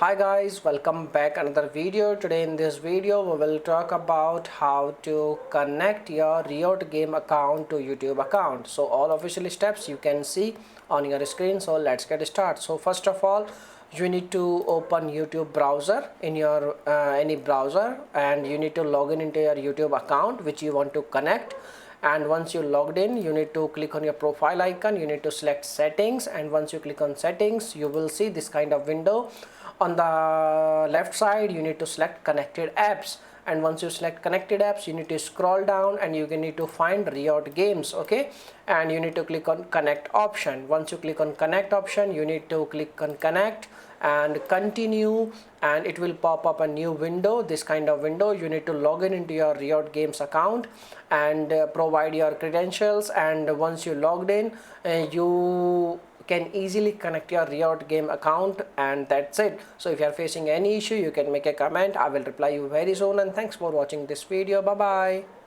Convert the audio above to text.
Hi guys, welcome back another video. Today in this video we will talk about how to connect your Riot game account to YouTube account. So all official steps you can see on your screen. So let's get started. So first of all, you need to open YouTube browser in your any browser, and you need to log in into your YouTube account which you want to connect. And once you logged in, you need to click on your profile icon. You need to select settings, and once you click on settings, you will see this kind of window. On the left side, you need to select connected apps, and once you select connected apps, you need to scroll down and you need to find Riot games. Okay, and you need to click on connect option. Once you click on connect option, you need to click on connect and continue, and it will pop up a new window, this kind of window. You need to log in into your Riot games account and provide your credentials, and once you logged in, you can easily connect your Riot game account, and that's it. So if you are facing any issue, you can make a comment. I will reply you very soon, and thanks for watching this video. Bye bye.